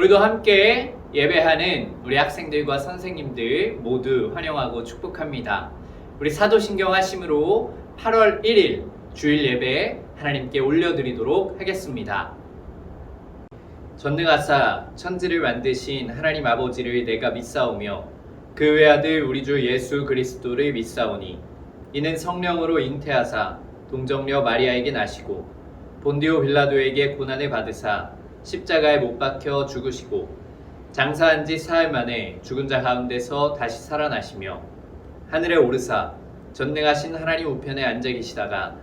오늘도 함께 예배하는 우리 학생들과 선생님들 모두 환영하고 축복합니다. 우리 사도신경 하심으로 8월 1일 주일 예배 하나님께 올려드리도록 하겠습니다. 전능하사 천지를 만드신 하나님 아버지를 내가 믿사오며 그 외아들 우리 주 예수 그리스도를 믿사오니 이는 성령으로 잉태하사 동정녀 마리아에게 나시고 본디오 빌라도에게 고난을 받으사 십자가에 못 박혀 죽으시고 장사한 지 사흘 만에 죽은 자 가운데서 다시 살아나시며 하늘에 오르사 전능하신 하나님 우편에 앉아 계시다가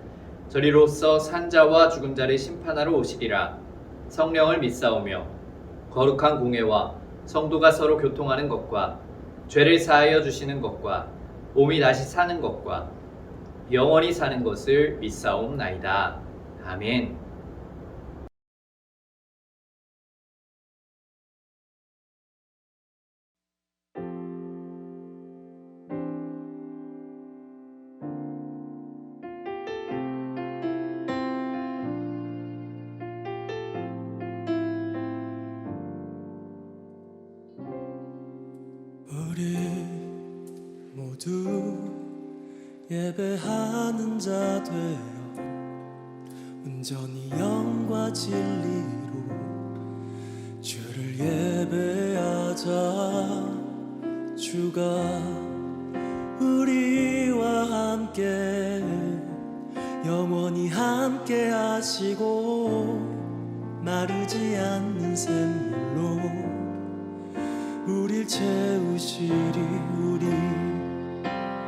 저리로서 산자와 죽은 자를 심판하러 오시리라. 성령을 믿사오며 거룩한 공회와 성도가 서로 교통하는 것과 죄를 사하여 주시는 것과 몸이 다시 사는 것과 영원히 사는 것을 믿사옵나이다. 아멘. 우리 모두 예배하는 자 되어 온전히 영과 진리로 주를 예배하자. 주가 우리와 함께 영원히 함께 하시고 마르지 않는 샘물로 우릴 채우시리. 우리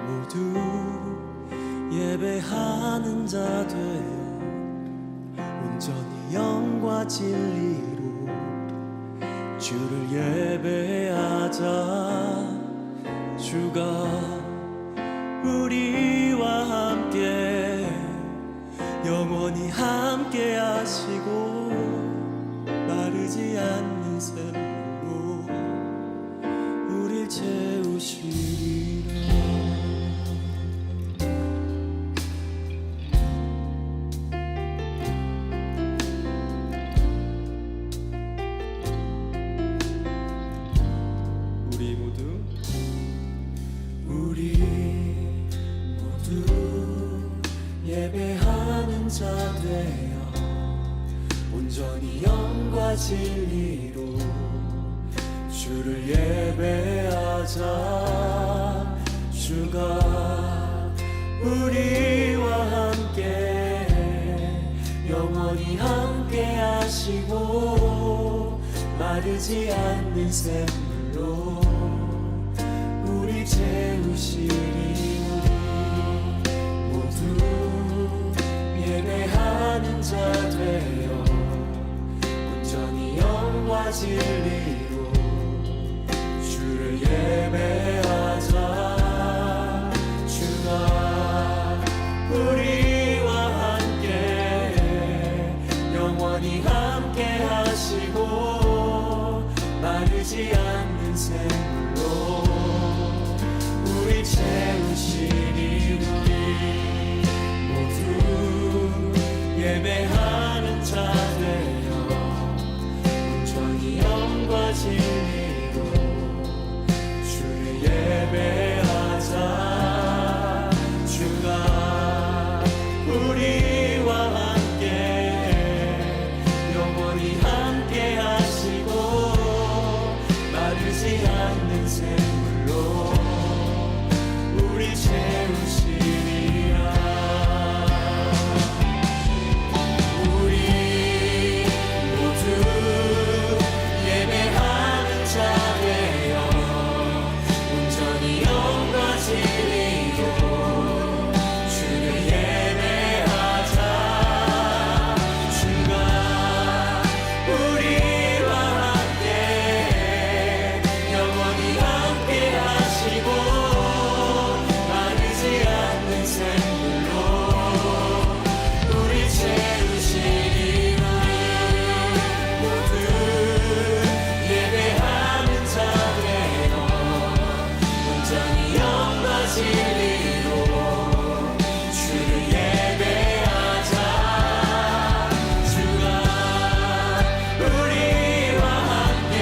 모두 예배하는 자 되어 온전히 영과 진리로 주를 예배하자. 주가 우리와 함께 영원히 함께 하시고 마르지 않는 샘물로 우릴 채우시리라. 우리 모두 예배하는 자 되어 온전히 영과 진리로 주를 예배하자. 주가 우리와 함께 영원히 함께 하시고 마르지 않는 샘물로 우리 채우시리. 우리 모두 예배하는 자 되어 온전히 영과 진리로 주를 예배하자. 주가 우리와 함께 영원히 함께 하시고 마르지 않는 샘물로 우리 채우시리. 우리 모두 예배하는 자 되어 온전히 영과 진리로 주를 예배하자. 주가 우리와 함께 영원히 함께 하시고 마르지 않는 샘물로 우리 채우시리라. 우리 모두 예배하는 자 되어 온전히 영과 진리로 주를 예배하자. 주가 우리와 함께 영원히 함께 하시고 마르지 않는 샘물로 우리 채우시리. 우리 모두 예배하는 자 되어 온전히 영과 진리로 주를 예배하자. 주가 우리와 함께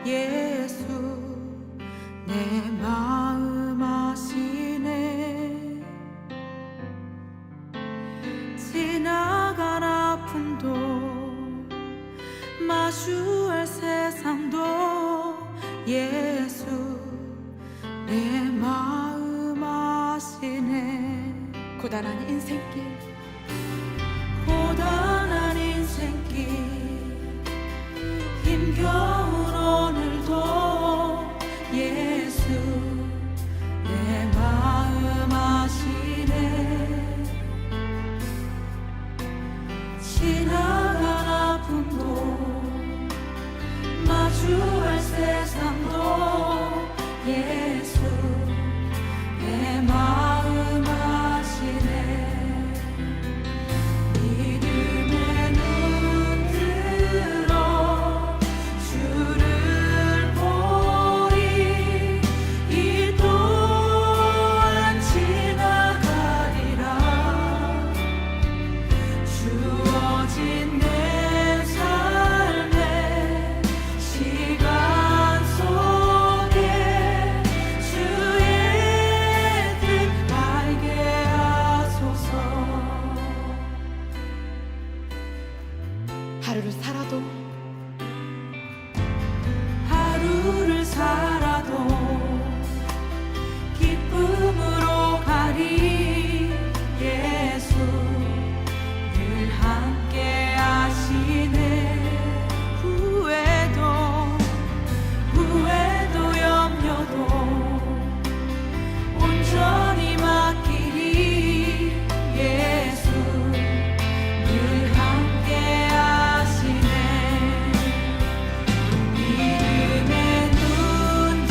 예수 내 마음 아시네. 지나간 아픔도 마주할 세상도 예수 내 마음 아시네. 고단한 인생길 고단한 인생길 힘겨운 오늘도 예수 내 마음 아시네. 지나간 아픔도 마주할 세상도 예수 내 마음 아시네. 믿음의 눈 들어 주를 보리. 이 또한 지나가리라. 주어진 내 삶의 시간 속에 주의 뜻 알게 하소서. 하루를 살아도 기쁨으로 가리. 예수 늘 함께 하시네. 후회도 염려도 온전히 맡기리. 예수 늘 함께 하시네. 믿음의 눈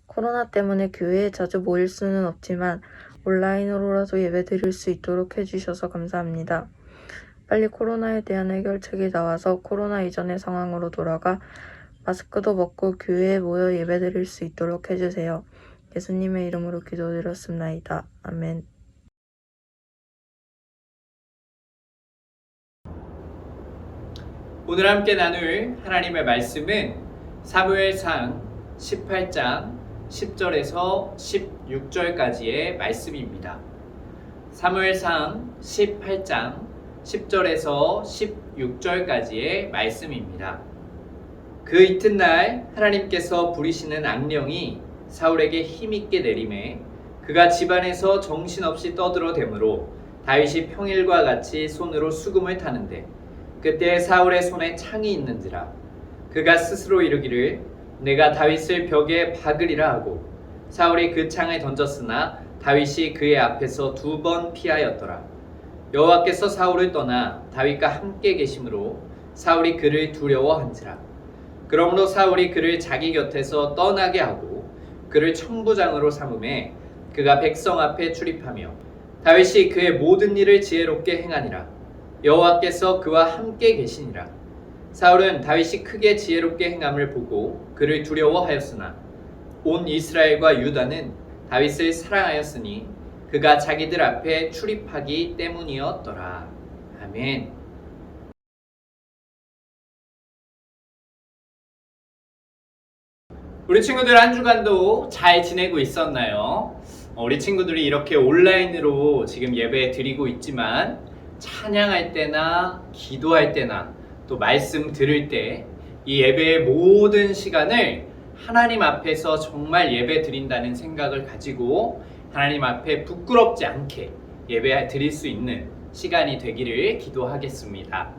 코로나 때문에 교회에 자주 모일 수는 없지만 온라인으로라도 예배 드릴 수 있도록 해주셔서 감사합니다. 빨리 코로나에 대한 해결책이 나와서 코로나 이전의 상황으로 돌아가 마스크도 벗고 교회에 모여 예배 드릴 수 있도록 해주세요. 예수님의 이름으로 기도드렸습나이다. 아멘. 오늘 함께 나눌 하나님의 말씀은 사무엘상 18장 10절에서 16절까지의 말씀입니다. 사무엘상 18장 10절에서 16절까지의 말씀입니다. 그 이튿날 하나님께서 부리시는 악령이 사울에게 힘있게 내림에 그가 집안에서 정신없이 떠들어대므로 다윗이 평일과 같이 손으로 수금을 타는데 그때 사울의 손에 창이 있는지라 그가 스스로 이르기를 내가 다윗을 벽에 박으리라 하고 사울이 그 창을 던졌으나 다윗이 그의 앞에서 2번 피하였더라. 여호와께서 사울을 떠나 다윗과 함께 계심으로 사울이 그를 두려워한지라. 그러므로 사울이 그를 자기 곁에서 떠나게 하고 그를 천부장으로 삼음에 그가 백성 앞에 출입하며 다윗이 그의 모든 일을 지혜롭게 행하니라. 여호와께서 그와 함께 계시니라. 사울은 다윗이 크게 지혜롭게 행함을 보고 그를 두려워하였으나 온 이스라엘과 유다는 다윗을 사랑하였으니 그가 자기들 앞에 출입하기 때문이었더라. 아멘. 우리 친구들 한 주간도 잘 지내고 있었나요? 우리 친구들이 이렇게 온라인으로 지금 예배 드리고 있지만 찬양할 때나 기도할 때나 또 말씀 들을 때 이 예배의 모든 시간을 하나님 앞에서 정말 예배 드린다는 생각을 가지고 하나님 앞에 부끄럽지 않게 예배 드릴 수 있는 시간이 되기를 기도하겠습니다.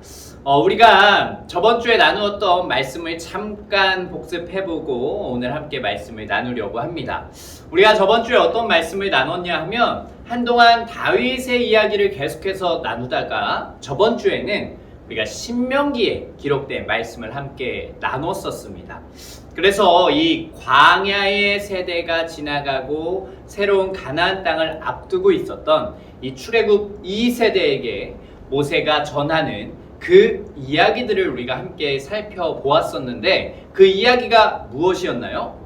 우리가 저번 주에 나누었던 말씀을 잠깐 복습해보고 오늘 함께 말씀을 나누려고 합니다. 우리가 저번 주에 어떤 말씀을 나눴냐 하면 한동안 다윗의 이야기를 계속해서 나누다가 저번 주에는 우리가 신명기에 기록된 말씀을 함께 나눴었습니다. 그래서 이 광야의 세대가 지나가고 새로운 가나안 땅을 앞두고 있었던 이 출애굽 2세대에게 모세가 전하는 그 이야기들을 우리가 함께 살펴보았었는데 그 이야기가 무엇이었나요?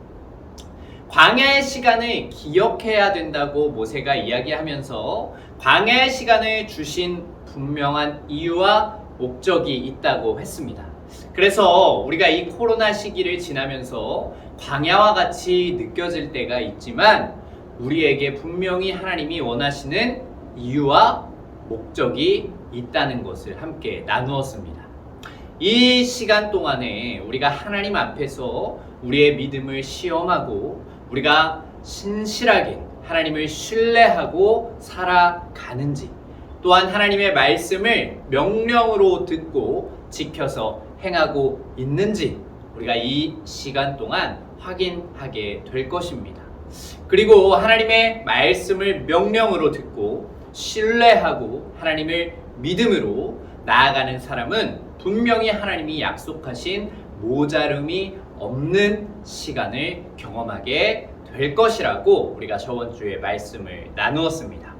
광야의 시간을 기억해야 된다고 모세가 이야기하면서 광야의 시간을 주신 분명한 이유와 목적이 있다고 했습니다. 그래서 우리가 이 코로나 시기를 지나면서 광야와 같이 느껴질 때가 있지만 우리에게 분명히 하나님이 원하시는 이유와 목적이 있다는 것을 함께 나누었습니다. 이 시간 동안에 우리가 하나님 앞에서 우리의 믿음을 시험하고 우리가 신실하게 하나님을 신뢰하고 살아가는지 또한 하나님의 말씀을 명령으로 듣고 지켜서 행하고 있는지 우리가 이 시간 동안 확인하게 될 것입니다. 그리고 하나님의 말씀을 명령으로 듣고 신뢰하고 하나님을 믿음으로 나아가는 사람은 분명히 하나님이 약속하신 모자름이 없는 시간을 경험하게 될 것이라고 우리가 저번 주에 말씀을 나누었습니다.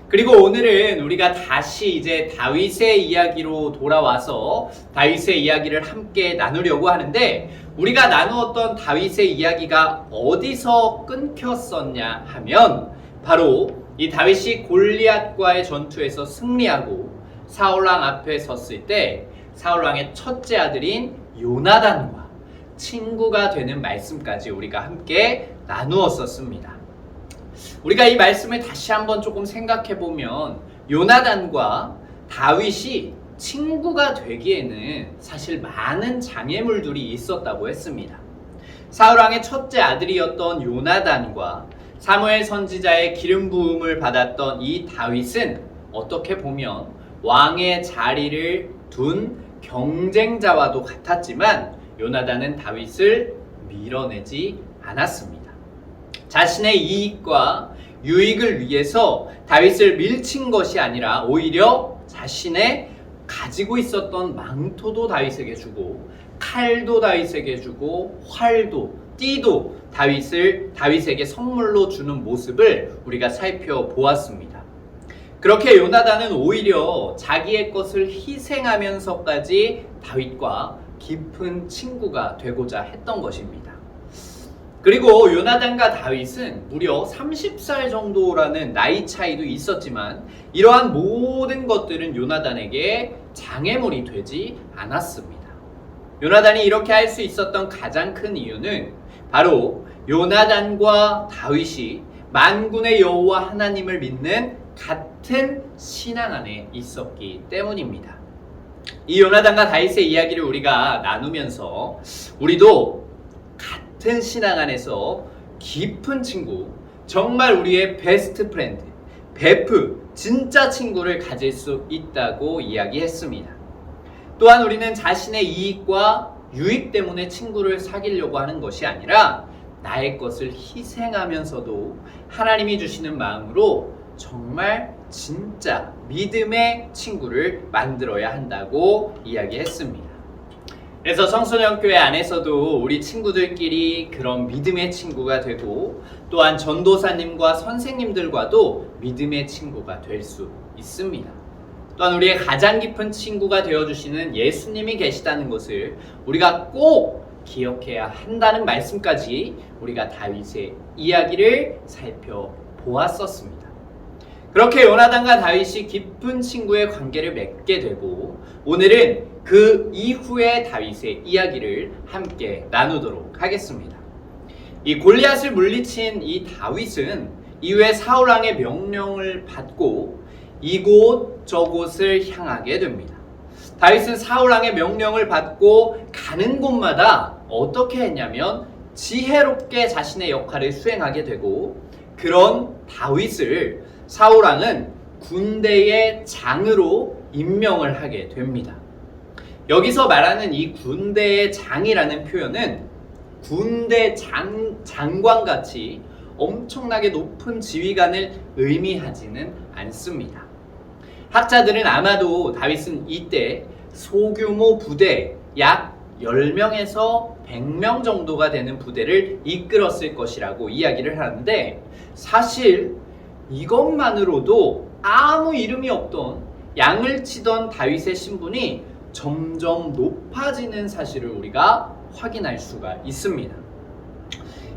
그리고 오늘은 우리가 다시 이제 다윗의 이야기로 돌아와서 다윗의 이야기를 함께 나누려고 하는데 우리가 나누었던 다윗의 이야기가 어디서 끊겼었냐 하면 바로 이 다윗이 골리앗과의 전투에서 승리하고 사울왕 앞에 섰을 때 사울왕의 첫째 아들인 요나단과 친구가 되는 말씀까지 우리가 함께 나누었었습니다. 우리가 이 말씀을 다시 한번 조금 생각해 보면 요나단과 다윗이 친구가 되기에는 사실 많은 장애물들이 있었다고 했습니다. 사울왕의 첫째 아들이었던 요나단과 사무엘 선지자의 기름 부음을 받았던 이 다윗은 어떻게 보면 왕의 자리를 둔 경쟁자와도 같았지만 요나단은 다윗을 밀어내지 않았습니다. 자신의 이익과 유익을 위해서 다윗을 밀친 것이 아니라 오히려 자신의 가지고 있었던 망토도 다윗에게 주고 칼도 다윗에게 주고 활도 띠도 다윗에게 선물로 주는 모습을 우리가 살펴보았습니다. 그렇게 요나단은 오히려 자기의 것을 희생하면서까지 다윗과 깊은 친구가 되고자 했던 것입니다. 그리고 요나단과 다윗은 무려 30살 정도라는 나이 차이도 있었지만 이러한 모든 것들은 요나단에게 장애물이 되지 않았습니다. 요나단이 이렇게 할 수 있었던 가장 큰 이유는 바로 요나단과 다윗이 만군의 여호와 하나님을 믿는 같은 신앙 안에 있었기 때문입니다. 이 요나단과 다윗의 이야기를 우리가 나누면서 우리도 같은 신앙 안에서 깊은 친구, 정말 우리의 베스트 프렌드, 베프, 진짜 친구를 가질 수 있다고 이야기했습니다. 또한 우리는 자신의 이익과 유익 때문에 친구를 사귀려고 하는 것이 아니라 나의 것을 희생하면서도 하나님이 주시는 마음으로 정말 진짜 믿음의 친구를 만들어야 한다고 이야기했습니다. 그래서 청소년교회 안에서도 우리 친구들끼리 그런 믿음의 친구가 되고 또한 전도사님과 선생님들과도 믿음의 친구가 될 수 있습니다. 또한 우리의 가장 깊은 친구가 되어주시는 예수님이 계시다는 것을 우리가 꼭 기억해야 한다는 말씀까지 우리가 다윗의 이야기를 살펴보았었습니다. 그렇게 요나단과 다윗이 깊은 친구의 관계를 맺게 되고 오늘은 그 이후의 다윗의 이야기를 함께 나누도록 하겠습니다. 이 골리앗을 물리친 이 다윗은 이후에 사울 왕의 명령을 받고 이곳 저곳을 향하게 됩니다. 다윗은 사울 왕의 명령을 받고 가는 곳마다 어떻게 했냐면 지혜롭게 자신의 역할을 수행하게 되고 그런 다윗을 사울 왕은 군대의 장으로 임명을 하게 됩니다. 여기서 말하는 이 군대의 장이라는 표현은 군대 장관같이 엄청나게 높은 지휘관을 의미하지는 않습니다. 학자들은 아마도 다윗은 이때 소규모 부대 약 10명에서 100명 정도가 되는 부대를 이끌었을 것이라고 이야기를 하는데 사실 이것만으로도 아무 이름이 없던 양을 치던 다윗의 신분이 점점 높아지는 사실을 우리가 확인할 수가 있습니다.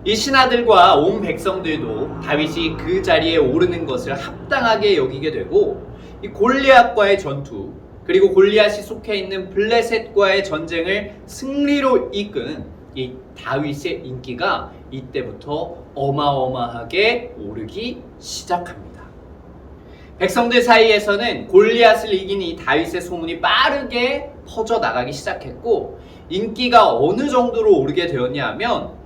이 신하들과 온 백성들도 다윗이 그 자리에 오르는 것을 합당하게 여기게 되고 이 골리앗과의 전투 그리고 골리앗이 속해 있는 블레셋과의 전쟁을 승리로 이끈 이 다윗의 인기가 이때부터 어마어마하게 오르기 시작합니다. 백성들 사이에서는 골리앗을 이긴 이 다윗의 소문이 빠르게 퍼져나가기 시작했고 인기가 어느 정도로 오르게 되었냐 하면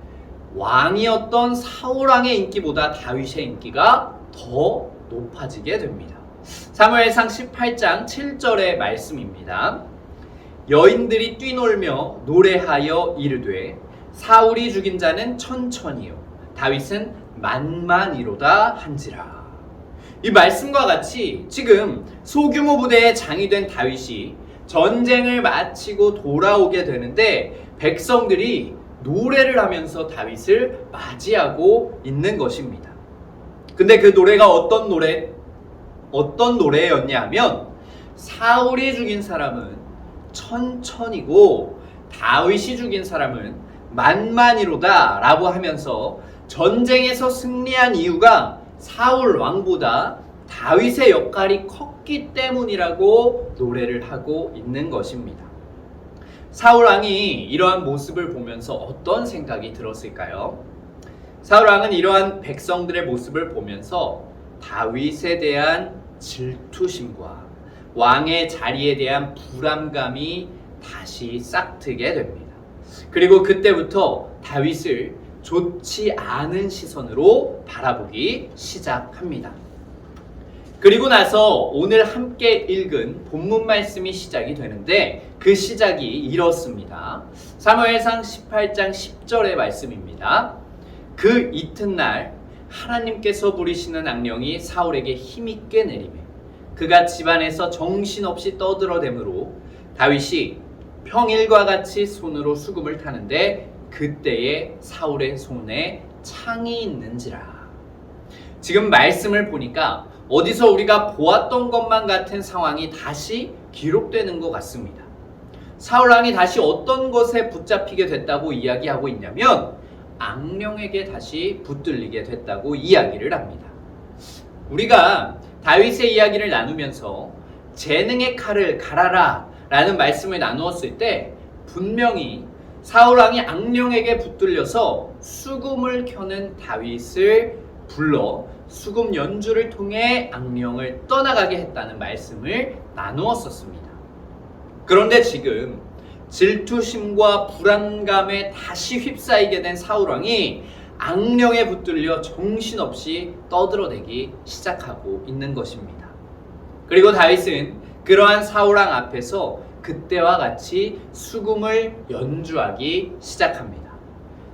왕이었던 사울 왕의 인기보다 다윗의 인기가 더 높아지게 됩니다. 사무엘상 18장 7절의 말씀입니다. 여인들이 뛰놀며 노래하여 이르되 사울이 죽인 자는 천천히요 다윗은 만만이로다 한지라. 이 말씀과 같이 지금 소규모 부대의 장이 된 다윗이 전쟁을 마치고 돌아오게 되는데 백성들이 노래를 하면서 다윗을 맞이하고 있는 것입니다. 근데 그 노래가 어떤 노래였냐 하면 사울이 죽인 사람은 천천히고 다윗이 죽인 사람은 만만이로다 라고 하면서 전쟁에서 승리한 이유가 사울 왕보다 다윗의 역할이 컸기 때문이라고 노래를 하고 있는 것입니다. 사울 왕이 이러한 모습을 보면서 어떤 생각이 들었을까요? 사울 왕은 이러한 백성들의 모습을 보면서 다윗에 대한 질투심과 왕의 자리에 대한 불안감이 다시 싹트게 됩니다. 그리고 그때부터 다윗을 좋지 않은 시선으로 바라보기 시작합니다. 그리고 나서 오늘 함께 읽은 본문 말씀이 시작이 되는데 그 시작이 이렇습니다. 사무엘상 18장 10절의 말씀입니다. 그 이튿날 하나님께서 부리시는 악령이 사울에게 힘있게 내리매 그가 집안에서 정신없이 떠들어대므로 다윗이 평일과 같이 손으로 수금을 타는데 그때에 사울의 손에 창이 있는지라. 지금 말씀을 보니까 어디서 우리가 보았던 것만 같은 상황이 다시 기록되는 것 같습니다. 사울왕이 다시 어떤 것에 붙잡히게 됐다고 이야기하고 있냐면 악령에게 다시 붙들리게 됐다고 이야기를 합니다. 우리가 다윗의 이야기를 나누면서 재능의 칼을 갈아라 라는 말씀을 나누었을 때 분명히 사울왕이 악령에게 붙들려서 수금을 켜는 다윗을 불러 수금 연주를 통해 악령을 떠나가게 했다는 말씀을 나누었었습니다. 그런데 지금 질투심과 불안감에 다시 휩싸이게 된 사울왕이 악령에 붙들려 정신없이 떠들어대기 시작하고 있는 것입니다. 그리고 다윗은 그러한 사울왕 앞에서 그때와 같이 수금을 연주하기 시작합니다.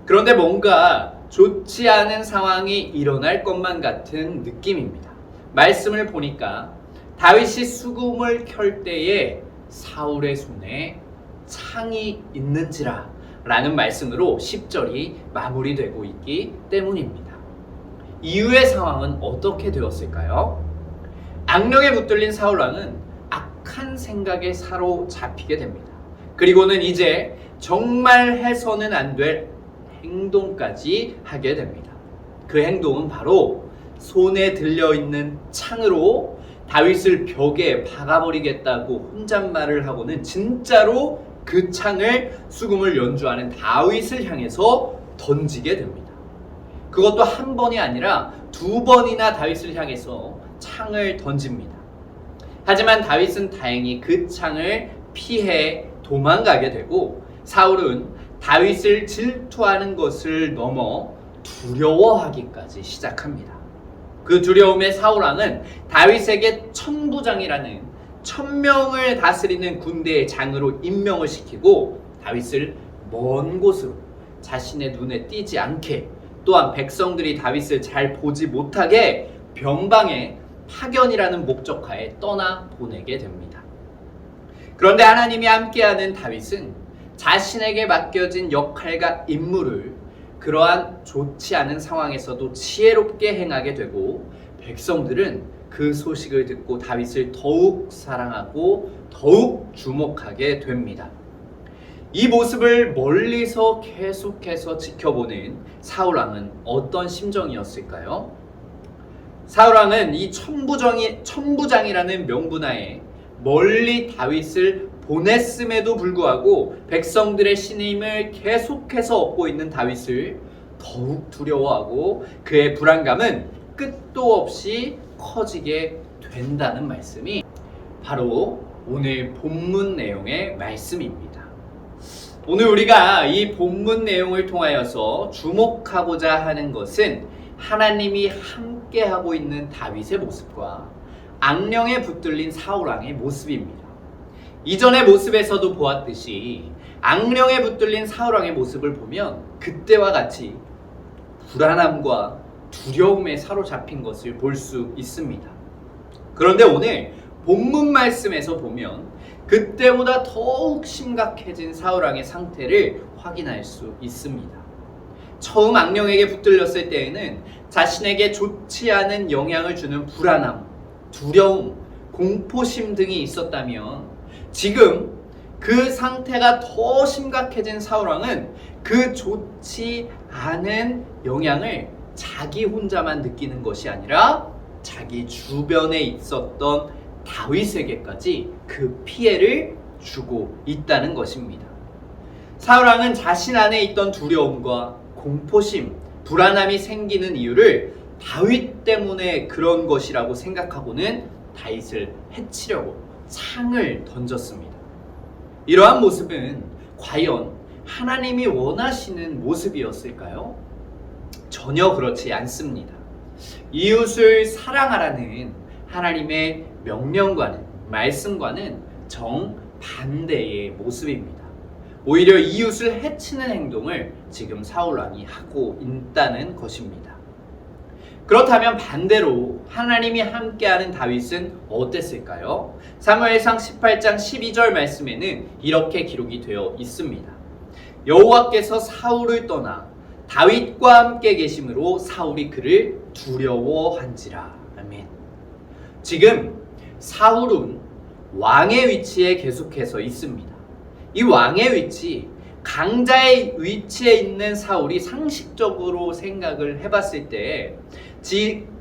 그런데 뭔가 좋지 않은 상황이 일어날 것만 같은 느낌입니다. 말씀을 보니까 다윗이 수금을 켤 때에 사울의 손에 창이 있는지라 라는 말씀으로 10절이 마무리되고 있기 때문입니다. 이후의 상황은 어떻게 되었을까요? 악령에 붙들린 사울왕은 악한 생각에 사로잡히게 됩니다. 그리고는 이제 정말 해서는 안 될 행동까지 하게 됩니다. 그 행동은 바로 손에 들려있는 창으로 다윗을 벽에 박아버리겠다고 혼잣말을 하고는 진짜로 그 창을 수금을 연주하는 다윗을 향해서 던지게 됩니다. 그것도 한 번이 아니라 2번이나 다윗을 향해서 창을 던집니다. 하지만 다윗은 다행히 그 창을 피해 도망가게 되고 사울은 다윗을 질투하는 것을 넘어 두려워하기까지 시작합니다. 그 두려움에 사울왕은 다윗에게 천부장이라는 1000명을 다스리는 군대의 장으로 임명을 시키고 다윗을 먼 곳으로 자신의 눈에 띄지 않게 또한 백성들이 다윗을 잘 보지 못하게 변방에 파견이라는 목적하에 떠나 보내게 됩니다. 그런데 하나님이 함께하는 다윗은 자신에게 맡겨진 역할과 임무를 그러한 좋지 않은 상황에서도 지혜롭게 행하게 되고 백성들은 그 소식을 듣고 다윗을 더욱 사랑하고 더욱 주목하게 됩니다. 이 모습을 멀리서 계속해서 지켜보는 사울왕은 어떤 심정이었을까요? 사울왕은 이 천부장이라는 명분하에 멀리 다윗을 보냈음에도 불구하고 백성들의 신임을 계속해서 얻고 있는 다윗을 더욱 두려워하고 그의 불안감은 끝도 없이 커지게 된다는 말씀이 바로 오늘 본문 내용의 말씀입니다. 오늘 우리가 이 본문 내용을 통하여서 주목하고자 하는 것은 하나님이 함께하고 있는 다윗의 모습과 악령에 붙들린 사울왕의 모습입니다. 이전의 모습에서도 보았듯이 악령에 붙들린 사울왕의 모습을 보면 그때와 같이 불안함과 두려움에 사로잡힌 것을 볼 수 있습니다. 그런데 오늘 본문 말씀에서 보면 그때보다 더욱 심각해진 사울왕의 상태를 확인할 수 있습니다. 처음 악령에게 붙들렸을 때에는 자신에게 좋지 않은 영향을 주는 불안함, 두려움, 공포심 등이 있었다면 지금 그 상태가 더 심각해진 사울왕은 그 좋지 않은 영향을 자기 혼자만 느끼는 것이 아니라 자기 주변에 있었던 다윗에게까지 그 피해를 주고 있다는 것입니다. 사울왕은 자신 안에 있던 두려움과 공포심, 불안함이 생기는 이유를 다윗 때문에 그런 것이라고 생각하고는 다윗을 해치려고 창을 던졌습니다. 이러한 모습은 과연 하나님이 원하시는 모습이었을까요? 전혀 그렇지 않습니다. 이웃을 사랑하라는 하나님의 명령과는 말씀과는 정반대의 모습입니다. 오히려 이웃을 해치는 행동을 지금 사울왕이 하고 있다는 것입니다. 그렇다면 반대로 하나님이 함께하는 다윗은 어땠을까요? 사무엘상 18장 12절 말씀에는 이렇게 기록이 되어 있습니다. 여호와께서 사울을 떠나 다윗과 함께 계심으로 사울이 그를 두려워한지라. 아멘. 지금 사울은 왕의 위치에 계속해서 있습니다. 이 왕의 위치, 강자의 위치에 있는 사울이 상식적으로 생각을 해봤을 때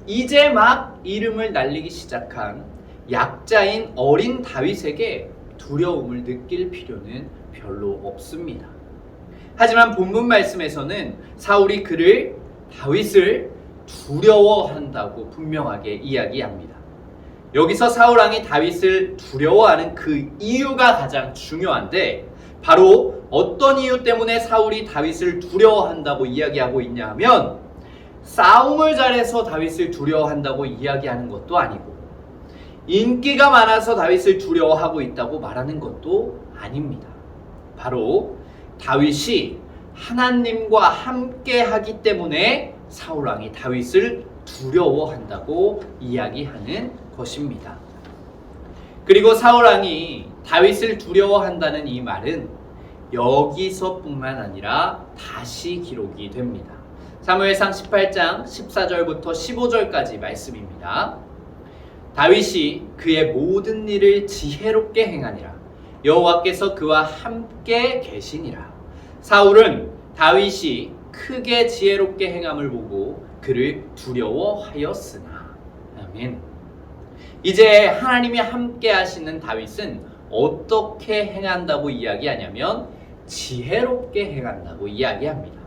이제 막 이름을 날리기 시작한 약자인 어린 다윗에게 두려움을 느낄 필요는 별로 없습니다. 하지만 본문 말씀에서는 사울이 다윗을 두려워한다고 분명하게 이야기합니다. 여기서 사울왕이 다윗을 두려워하는 그 이유가 가장 중요한데, 바로 어떤 이유 때문에 사울이 다윗을 두려워한다고 이야기하고 있냐 하면, 싸움을 잘해서 다윗을 두려워한다고 이야기하는 것도 아니고, 인기가 많아서 다윗을 두려워하고 있다고 말하는 것도 아닙니다. 바로 다윗이 하나님과 함께 하기 때문에 사울왕이 다윗을 두려워한다고 이야기하는 것입니다. 그리고 사울왕이 다윗을 두려워한다는 이 말은 여기서뿐만 아니라 다시 기록이 됩니다. 사무엘상 18장 14절부터 15절까지 말씀입니다. 다윗이 그의 모든 일을 지혜롭게 행하니라. 여호와께서 그와 함께 계시니라. 사울은 다윗이 크게 지혜롭게 행함을 보고 그를 두려워하였으나. 아멘. 이제 하나님이 함께 하시는 다윗은 어떻게 행한다고 이야기하냐면 지혜롭게 행한다고 이야기합니다.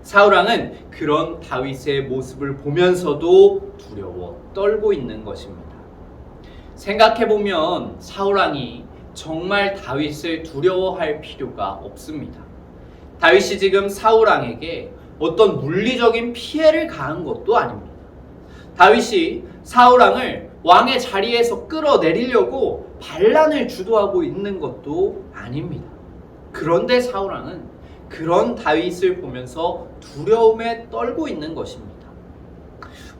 사울왕은 그런 다윗의 모습을 보면서도 두려워 떨고 있는 것입니다. 생각해보면 사울왕이 정말 다윗을 두려워할 필요가 없습니다. 다윗이 지금 사울왕에게 어떤 물리적인 피해를 가한 것도 아닙니다. 다윗이 사울왕을 왕의 자리에서 끌어내리려고 반란을 주도하고 있는 것도 아닙니다. 그런데 사울왕은 그런 다윗을 보면서 두려움에 떨고 있는 것입니다.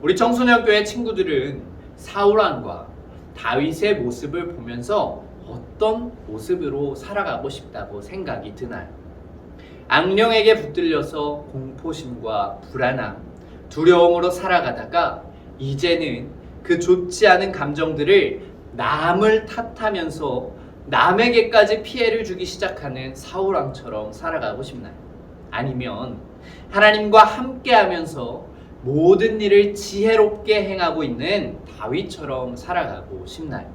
우리 청소년교회 친구들은 사울왕과 다윗의 모습을 보면서 어떤 모습으로 살아가고 싶다고 생각이 드나요? 악령에게 붙들려서 공포심과 불안함, 두려움으로 살아가다가 이제는 그 좋지 않은 감정들을 남을 탓하면서 남에게까지 피해를 주기 시작하는 사울왕처럼 살아가고 싶나요? 아니면 하나님과 함께하면서 모든 일을 지혜롭게 행하고 있는 다윗처럼 살아가고 싶나요?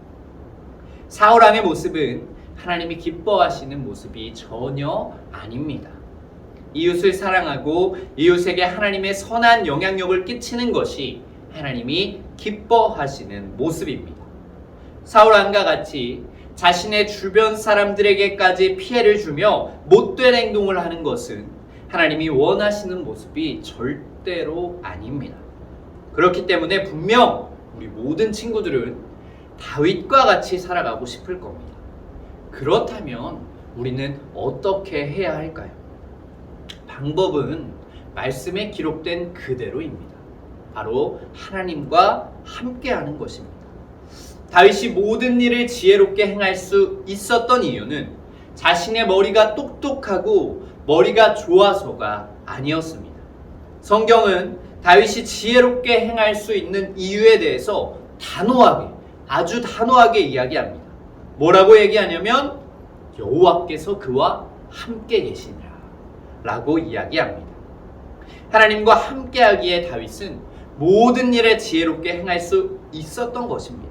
사울왕의 모습은 하나님이 기뻐하시는 모습이 전혀 아닙니다. 이웃을 사랑하고 이웃에게 하나님의 선한 영향력을 끼치는 것이 하나님이 기뻐하시는 모습입니다. 사울왕과 같이 자신의 주변 사람들에게까지 피해를 주며 못된 행동을 하는 것은 하나님이 원하시는 모습이 절대로 아닙니다. 그렇기 때문에 분명 우리 모든 친구들은 다윗과 같이 살아가고 싶을 겁니다. 그렇다면 우리는 어떻게 해야 할까요? 방법은 말씀에 기록된 그대로입니다. 바로 하나님과 함께하는 것입니다. 다윗이 모든 일을 지혜롭게 행할 수 있었던 이유는 자신의 머리가 똑똑하고 머리가 좋아서가 아니었습니다. 성경은 다윗이 지혜롭게 행할 수 있는 이유에 대해서 아주 단호하게 이야기합니다. 뭐라고 얘기하냐면 여호와께서 그와 함께 계시니라 라고 이야기합니다. 하나님과 함께하기에 다윗은 모든 일에 지혜롭게 행할 수 있었던 것입니다.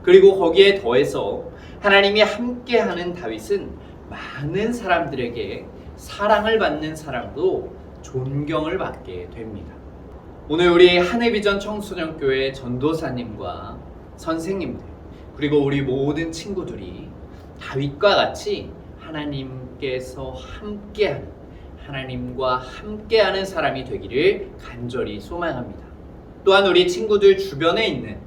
그리고 거기에 더해서 하나님이 함께하는 다윗은 많은 사람들에게 사랑을 받는 사람도 존경을 받게 됩니다. 오늘 우리 하늘비전 청소년교회 전도사님과 선생님들 그리고 우리 모든 친구들이 다윗과 같이 하나님께서 함께하는 하나님과 함께하는 사람이 되기를 간절히 소망합니다. 또한 우리 친구들 주변에 있는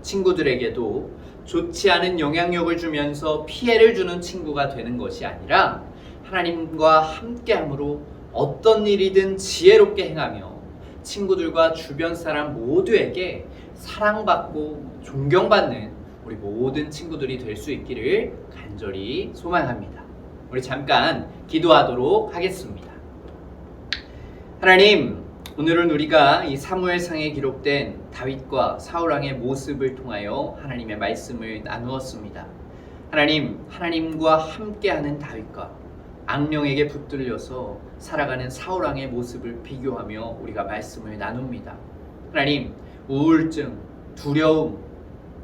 친구들에게도 좋지 않은 영향력을 주면서 피해를 주는 친구가 되는 것이 아니라 하나님과 함께함으로 어떤 일이든 지혜롭게 행하며 친구들과 주변 사람 모두에게 사랑받고 존경받는 우리 모든 친구들이 될 수 있기를 간절히 소망합니다. 우리 잠깐 기도하도록 하겠습니다. 하나님, 오늘은 우리가 이 사무엘상에 기록된 다윗과 사울왕의 모습을 통하여 하나님의 말씀을 나누었습니다. 하나님, 하나님과 함께하는 다윗과 악령에게 붙들려서 살아가는 사울왕의 모습을 비교하며 우리가 말씀을 나눕니다. 하나님, 우울증, 두려움,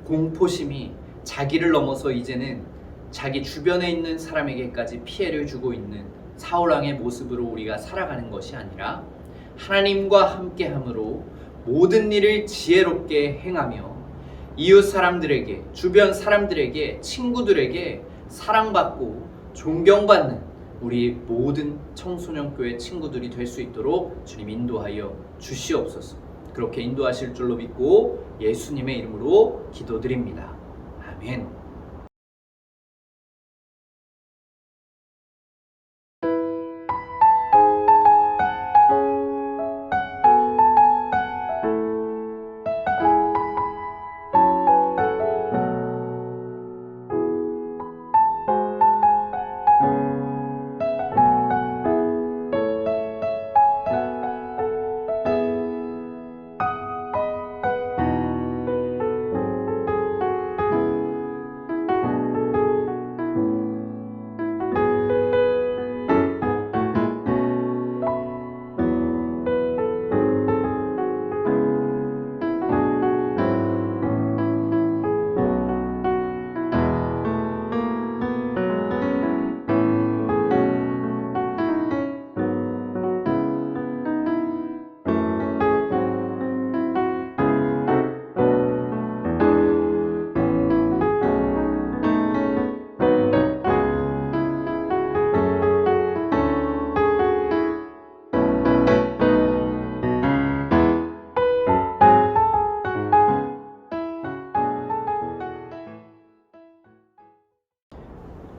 공포심이 자기를 넘어서 이제는 자기 주변에 있는 사람에게까지 피해를 주고 있는 사울왕의 모습으로 우리가 살아가는 것이 아니라 하나님과 함께함으로 모든 일을 지혜롭게 행하며 이웃 사람들에게, 주변 사람들에게, 친구들에게 사랑받고 존경받는 우리 모든 청소년교회 친구들이 될 수 있도록 주님 인도하여 주시옵소서. 그렇게 인도하실 줄로 믿고 예수님의 이름으로 기도드립니다. 아멘.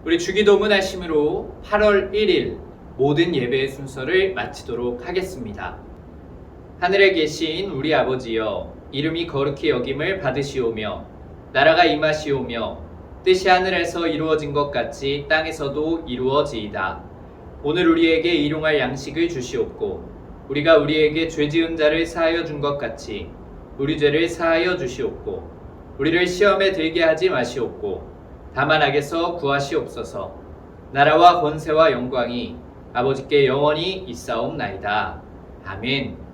우리 주기도문 하심으로 8월 1일 모든 예배의 순서를 마치도록 하겠습니다. 하늘에 계신 우리 아버지여, 이름이 거룩히 여김을 받으시오며 나라가 임하시오며 뜻이 하늘에서 이루어진 것 같이 땅에서도 이루어지이다. 오늘 우리에게 일용할 양식을 주시옵고 우리가 우리에게 죄 지은 자를 사하여 준 것 같이 우리 죄를 사하여 주시옵고 우리를 시험에 들게 하지 마시옵고 다만 악에서 구하시옵소서. 나라와 권세와 영광이 아버지께 영원히 있사옵나이다. 아멘.